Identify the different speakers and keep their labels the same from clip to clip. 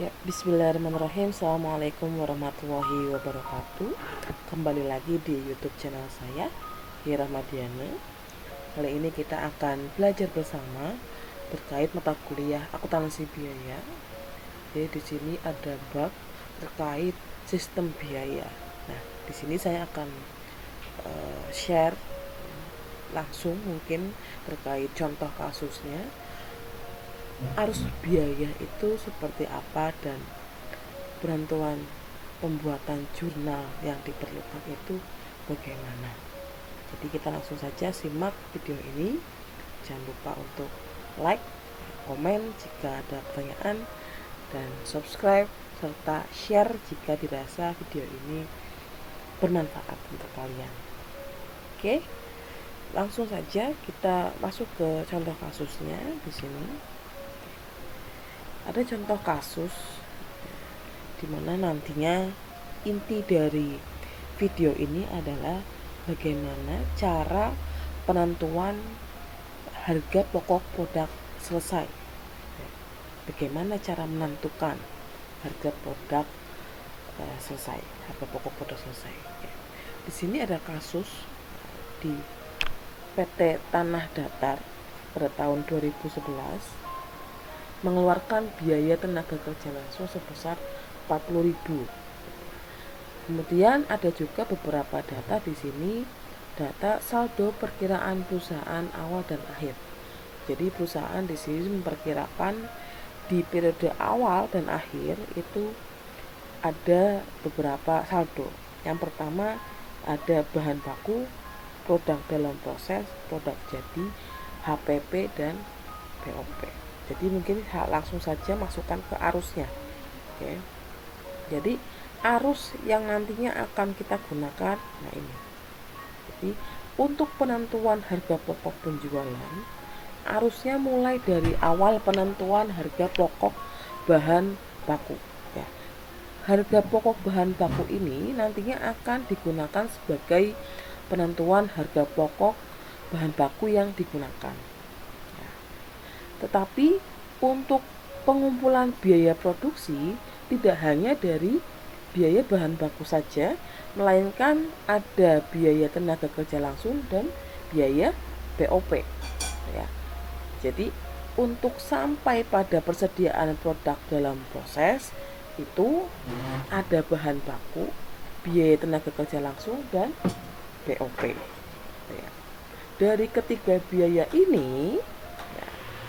Speaker 1: Ya, bismillahirrahmanirrahim. Assalamualaikum warahmatullahi wabarakatuh. Kembali lagi di YouTube channel saya, Hira Madiana. Kali ini kita akan belajar bersama terkait mata kuliah akuntansi biaya. Jadi di sini ada bab terkait sistem biaya. Nah, di sini saya akan share langsung mungkin terkait contoh kasusnya. Arus biaya itu seperti apa dan penentuan pembuatan jurnal yang diperlukan itu bagaimana. Jadi kita langsung saja simak video ini. Jangan lupa untuk like, komen jika ada pertanyaan, dan subscribe serta share jika dirasa video ini bermanfaat untuk kalian. Oke, langsung saja kita masuk ke contoh kasusnya. Di sini ada contoh kasus di mana nantinya inti dari video ini adalah bagaimana cara penentuan harga pokok produk selesai. Bagaimana cara menentukan harga produk selesai, harga pokok produk selesai. Di sini ada kasus di PT Tanah Datar pada tahun 2011 mengeluarkan biaya tenaga kerja langsung sebesar 40.000. Kemudian ada juga beberapa data di sini, data saldo perkiraan perusahaan awal dan akhir. Jadi perusahaan di sini memperkirakan di periode awal dan akhir itu ada beberapa saldo. Yang pertama ada bahan baku, produk dalam proses, produk jadi, HPP dan BOP. Jadi mungkin langsung saja masukkan ke arusnya. Oke. Jadi arus yang nantinya akan kita gunakan, nah ini. Jadi untuk penentuan harga pokok penjualan, arusnya mulai dari awal penentuan harga pokok bahan baku. Ya. Harga pokok bahan baku ini nantinya akan digunakan sebagai penentuan harga pokok bahan baku yang digunakan. Tetapi untuk pengumpulan biaya produksi tidak hanya dari biaya bahan baku saja, melainkan ada biaya tenaga kerja langsung dan biaya BOP. Ya. Jadi untuk sampai pada persediaan produk dalam proses itu ada bahan baku, biaya tenaga kerja langsung dan BOP. Ya. Dari ketiga biaya ini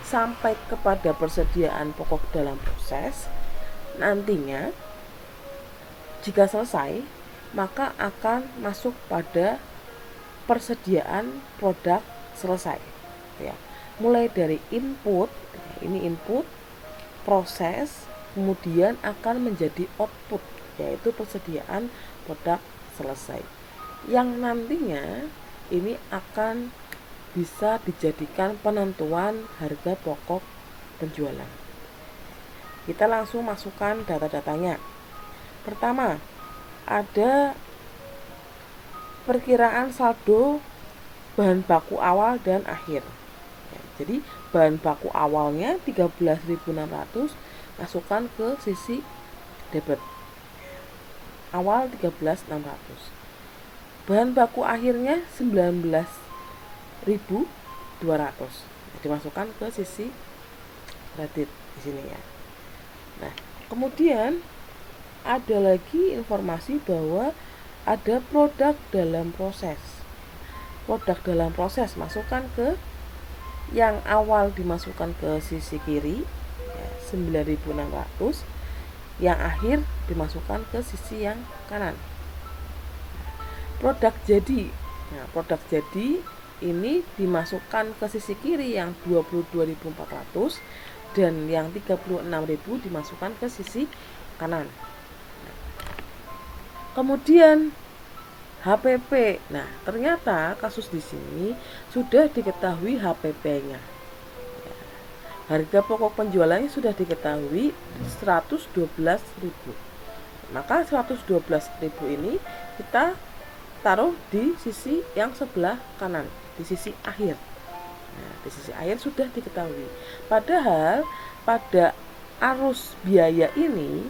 Speaker 1: sampai kepada persediaan pokok dalam proses, nantinya jika selesai maka akan masuk pada persediaan produk selesai. Ya. Mulai dari input, ini input, proses, kemudian akan menjadi output, yaitu persediaan produk selesai. Yang nantinya ini akan bisa dijadikan penentuan harga pokok penjualan. Kita langsung masukkan data-datanya. Pertama, ada perkiraan saldo bahan baku awal dan akhir. Ya, jadi bahan baku awalnya 13.600, masukkan ke sisi debit. Awal 13.600. Bahan baku akhirnya 19.200, dimasukkan ke sisi kredit di sini ya. Nah, kemudian ada lagi informasi bahwa ada produk dalam proses. Produk dalam proses masukkan ke yang awal, dimasukkan ke sisi kiri ya, 9.600, yang akhir dimasukkan ke sisi yang kanan. Produk jadi. Nah, produk jadi ini dimasukkan ke sisi kiri yang 22.400 dan yang 36.000 dimasukkan ke sisi kanan. Kemudian HPP. Nah, ternyata kasus di sini sudah diketahui HPP-nya. Harga pokok penjualannya sudah diketahui 112.000. Maka 112.000 ini kita taruh di sisi yang sebelah kanan, di sisi akhir. Nah, di sisi akhir sudah diketahui. Padahal pada arus biaya ini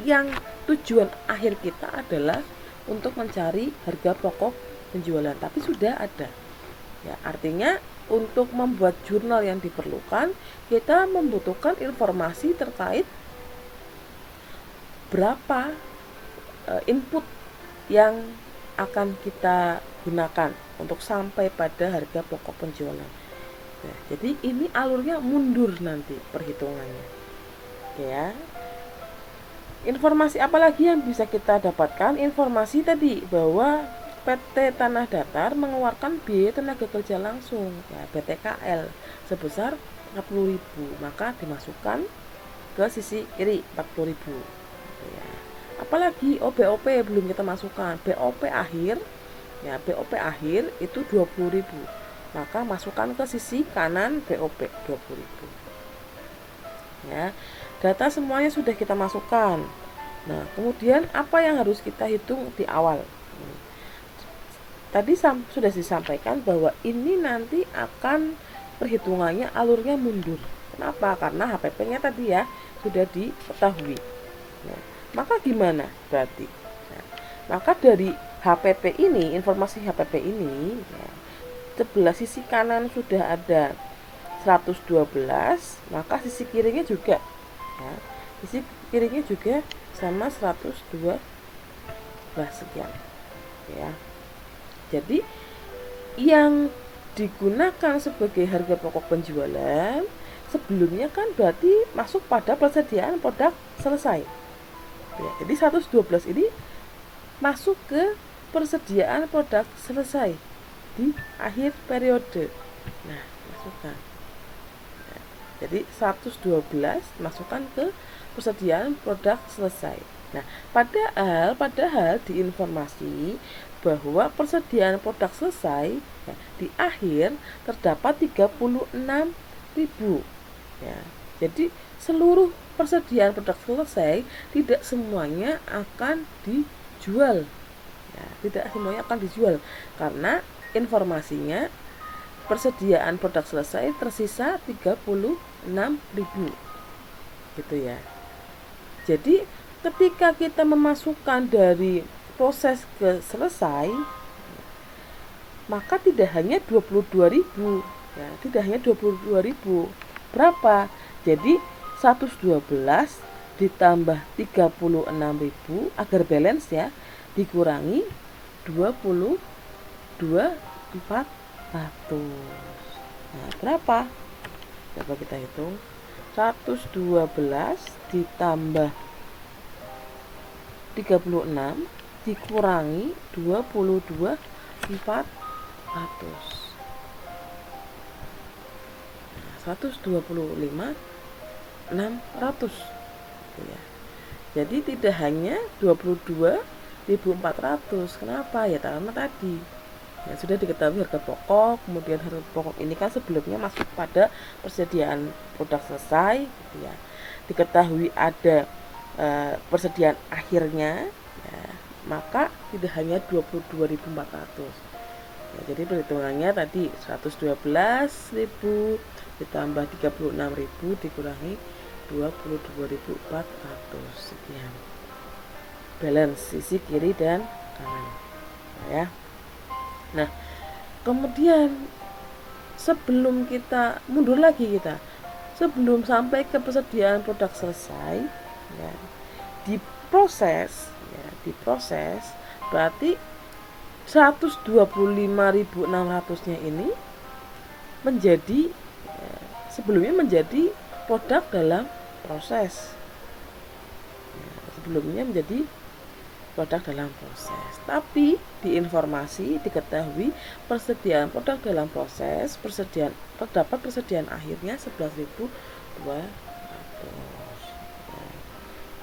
Speaker 1: yang tujuan akhir kita adalah untuk mencari harga pokok penjualan, tapi sudah ada. Ya, artinya untuk membuat jurnal yang diperlukan, kita membutuhkan informasi terkait berapa input yang akan kita gunakan untuk sampai pada harga pokok penjualan. Nah, jadi ini alurnya mundur nanti perhitungannya. Ya. Informasi apa lagi yang bisa kita dapatkan? Informasi tadi bahwa PT Tanah Datar mengeluarkan biaya tenaga kerja langsung, ya, BTKL sebesar 40.000, maka dimasukkan ke sisi kiri 40.000. Ya. Apalagi BOP belum kita masukkan, BOP akhir, ya, BOP akhir itu 20.000, maka masukkan ke sisi kanan BOP 20.000. Ya, data semuanya sudah kita masukkan. Nah, kemudian apa yang harus kita hitung di awal? Tadi sudah disampaikan bahwa ini nanti akan perhitungannya alurnya mundur. Kenapa? Karena HPP-nya tadi ya sudah diketahui. Nah, maka gimana berarti? Nah, maka dari HPP ini, informasi HPP ini, ya, sebelah sisi kanan sudah ada 112, maka sisi kirinya juga, ya, sisi kirinya juga sama 112 sekian, ya. Jadi yang digunakan sebagai harga pokok penjualan sebelumnya kan berarti masuk pada persediaan produk selesai, ya, jadi 112 ini masuk ke persediaan produk selesai di akhir periode. Nah, masukkan. Jadi 112 masukkan ke persediaan produk selesai. Nah, padahal di informasi bahwa persediaan produk selesai, ya, di akhir terdapat 36.000. Ya. Jadi seluruh persediaan produk selesai tidak semuanya akan dijual. Ya, tidak semuanya akan dijual karena informasinya persediaan produk selesai tersisa 36.000, gitu ya. Jadi ketika kita memasukkan dari proses ke selesai, maka tidak hanya 22.000, ya, tidak hanya 22.000. Berapa? Jadi 112 ditambah 36.000 agar balance ya, dikurangi 22.400. Nah, berapa? Coba kita hitung. 112 ditambah 36 dikurangi 22.400. 125.600, ya. Jadi tidak hanya 22.400. Kenapa? Ya karena tadi ya sudah diketahui harga pokok, kemudian harga pokok ini kan sebelumnya masuk pada persediaan produk selesai, gitu ya. Diketahui ada persediaan akhirnya, ya, maka tidak hanya 22.400. Ya, jadi perhitungannya tadi 112.000 ditambah 36.000 dikurangi 22.400, sekian. Balance sisi kiri dan kanan, ya. Nah, kemudian sebelum kita mundur lagi, sebelum sampai ke persediaan produk selesai, ya, diproses berarti 125.600-nya ini menjadi, ya, sebelumnya menjadi produk dalam proses, ya, sebelumnya menjadi produk dalam proses. Tapi di informasi diketahui persediaan produk dalam proses, terdapat persediaan akhirnya 11.200. Ya.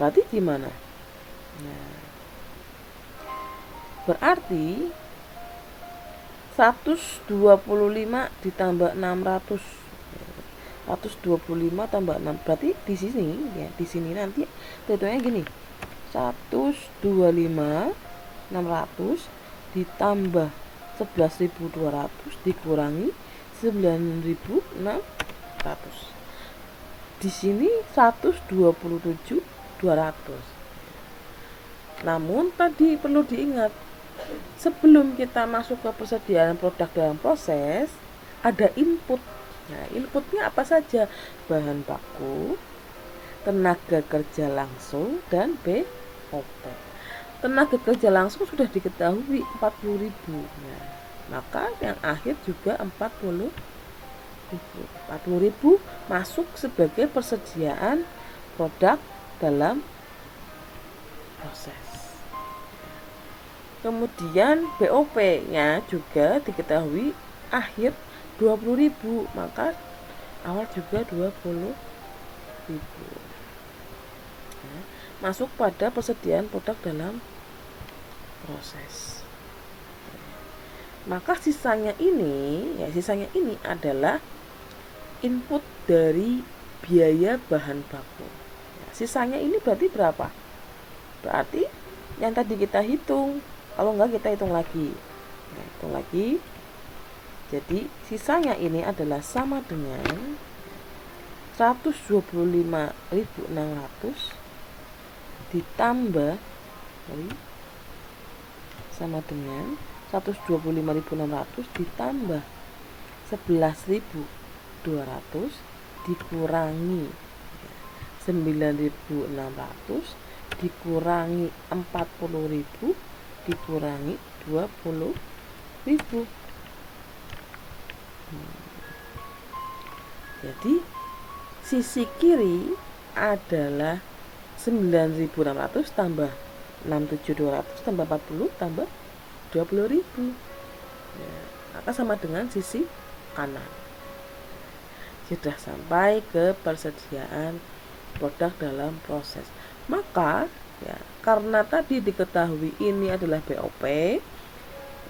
Speaker 1: Berarti gimana? Nah, berarti 125 ditambah 600. 125 tambah 6 berarti di sini, ya, di sini nanti hitungnya gini. 125.600 ditambah 11.200 dikurangi 9.600. di sini 127.200. Namun tadi perlu diingat, sebelum kita masuk ke persediaan produk dalam proses, ada input. Nah, inputnya apa saja? Bahan baku, tenaga kerja langsung, dan BOP. Tenaga kerja langsung sudah diketahui 40.000. Nah, maka yang akhir juga 40.000 masuk sebagai persediaan produk dalam proses. Kemudian BOP-nya juga diketahui akhir 20.000, maka awal juga 20.000. Nah, masuk pada persediaan produk dalam proses. Maka sisanya ini adalah input dari biaya bahan baku. Sisanya ini berarti berapa? Berarti yang tadi kita hitung. Kalau enggak kita hitung lagi. Nah, hitung lagi. Jadi sisanya ini adalah sama dengan 125.600 ditambah sama dengan 125.600 ditambah 11.200 dikurangi 9.600 dikurangi 40.000 dikurangi 20.000. Jadi sisi kiri adalah 9.600 tambah 6.700 tambah 40 tambah 20.000. Ya, maka sama dengan sisi kanan. Sudah sampai ke persediaan produk dalam proses. Maka ya, karena tadi diketahui ini adalah BOP,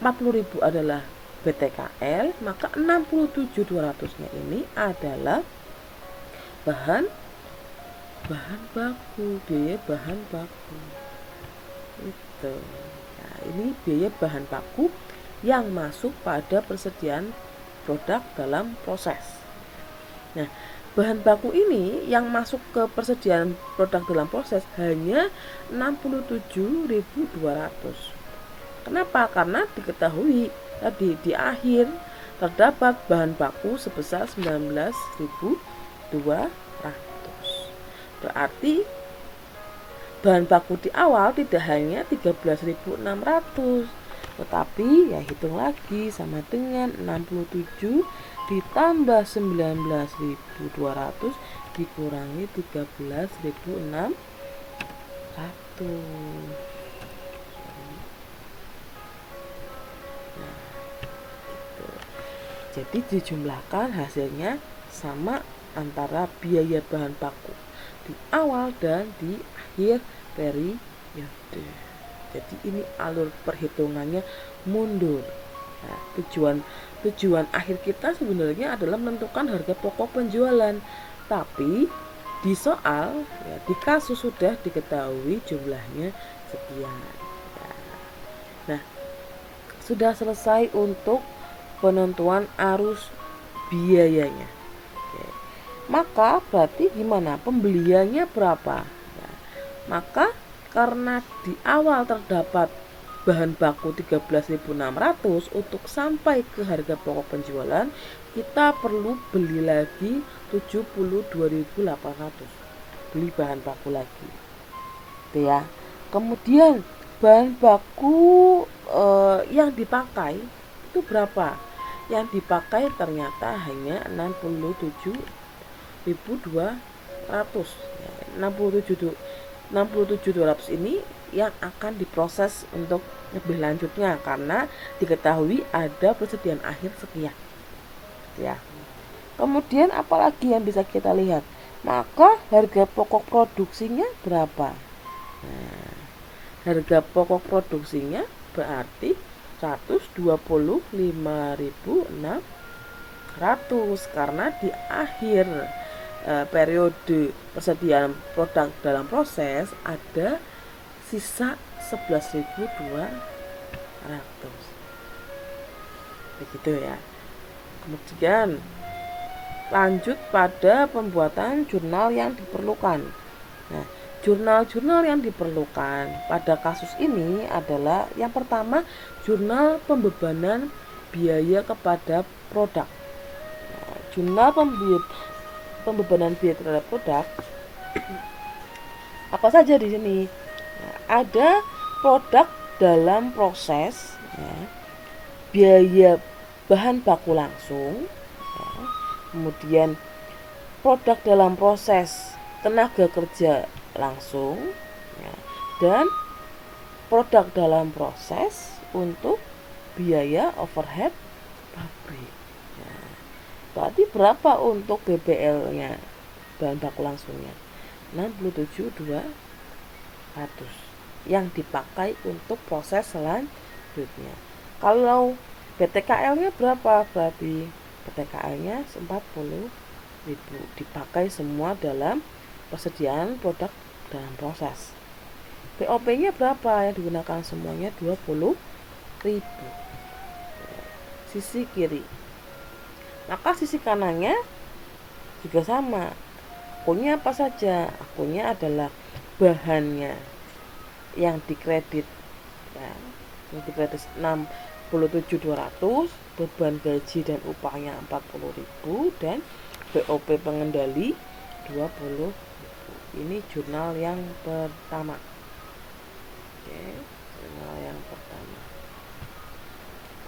Speaker 1: 40.000 adalah BTKL, maka 67.200-nya ini adalah bahan baku, biaya bahan baku. Itu. Nah, ini biaya bahan baku yang masuk pada persediaan produk dalam proses. Nah, bahan baku ini yang masuk ke persediaan produk dalam proses hanya 67.200. Kenapa? Karena diketahui tadi di akhir terdapat bahan baku sebesar 19.200. Berarti bahan baku di awal tidak hanya 13.600, tetapi ya hitung lagi sama dengan 67 ditambah 19.200 dikurangi 13.600. Nah, gitu. Jadi dijumlahkan hasilnya sama antara biaya bahan baku di awal dan di akhir periode. Jadi ini alur perhitungannya mundur. Nah, tujuan akhir kita sebenarnya adalah menentukan harga pokok penjualan, tapi di soal ya, di kasus sudah diketahui jumlahnya sekian ya. Nah, sudah selesai untuk penentuan arus biayanya. Oke. Maka berarti gimana, pembeliannya berapa ya, maka karena di awal terdapat bahan baku 13.600, untuk sampai ke harga pokok penjualan kita perlu beli lagi 72.800, beli bahan baku lagi itu ya. Kemudian bahan baku yang dipakai itu berapa? Yang dipakai ternyata hanya 67.200 ya, 67.200 ini yang akan diproses untuk lebih lanjutnya karena diketahui ada persediaan akhir sekian ya. Kemudian apalagi yang bisa kita lihat? Maka harga pokok produksinya berapa? Nah, harga pokok produksinya berarti 125.600 karena di akhir periode persediaan produk dalam proses ada sisa 11.200. Begitu ya. Kemudian lanjut pada pembuatan jurnal yang diperlukan. Nah, jurnal-jurnal yang diperlukan pada kasus ini adalah yang pertama, jurnal pembebanan biaya kepada produk. Nah, jurnal pembebanan biaya terhadap produk apa saja di sini? Nah, ada produk dalam proses, ya, biaya bahan baku langsung, ya, kemudian produk dalam proses tenaga kerja langsung, ya, dan produk dalam proses untuk biaya overhead pabrik. Ya, berarti berapa untuk BBL-nya, bahan baku langsungnya? 67.200 yang dipakai untuk proses selanjutnya. Kalau BTKL-nya berapa? Berarti BTKL-nya 40.000 dipakai semua dalam persediaan produk dalam proses. BOP-nya berapa yang digunakan semuanya? 20.000. Sisi kiri. Maka sisi kanannya juga sama. Akunnya apa saja? Akunnya adalah bahannya yang dikredit, ya, yang dikredit 67.200, beban gaji dan upahnya 40.000, dan BOP pengendali 20.000. Ini jurnal yang pertama. Oke, jurnal yang pertama.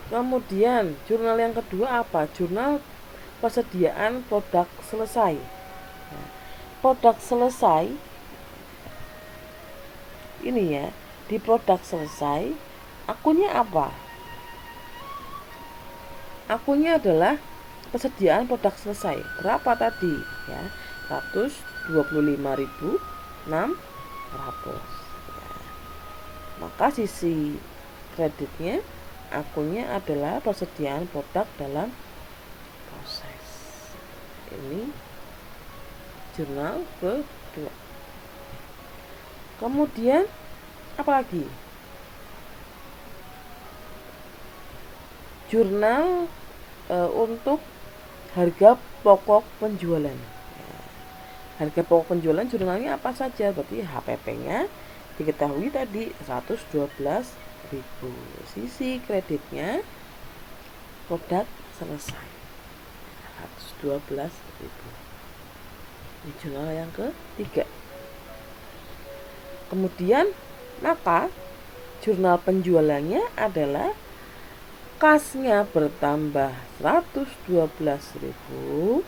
Speaker 1: Kemudian jurnal yang kedua apa? Jurnal persediaan produk selesai. Nah, produk selesai ini ya, di produk selesai akunnya apa? Akunnya adalah persediaan produk selesai. Berapa tadi? Ya, 125.600. Ya. Maka sisi kreditnya akunnya adalah persediaan produk dalam proses. Ini jurnal kedua. Kemudian apa lagi? Jurnal untuk harga pokok penjualan. Ya, harga pokok penjualan jurnalnya apa saja? Berarti HPP-nya diketahui tadi 112.000. Sisi kreditnya produk selesai 112.000. Ini jurnal yang ketiga. Kemudian maka jurnal penjualannya adalah kasnya bertambah 112.000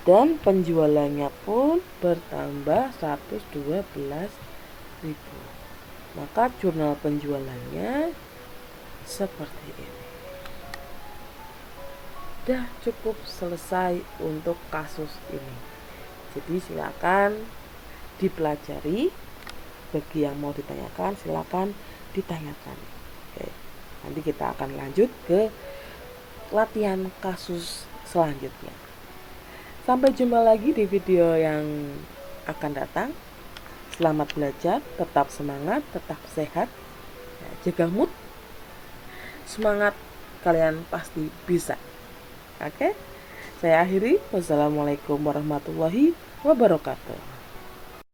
Speaker 1: dan penjualannya pun bertambah 112.000. Maka jurnal penjualannya seperti ini. Sudah cukup selesai untuk kasus ini. Jadi silakan dipelajari. Bagi yang mau ditanyakan silakan ditanyakan. Oke. Nanti kita akan lanjut ke latihan kasus selanjutnya. Sampai jumpa lagi di video yang akan datang. Selamat belajar, tetap semangat, tetap sehat, jaga mood. Semangat, kalian pasti bisa. Oke? Saya akhiri. Wassalamualaikum warahmatullahi wabarakatuh.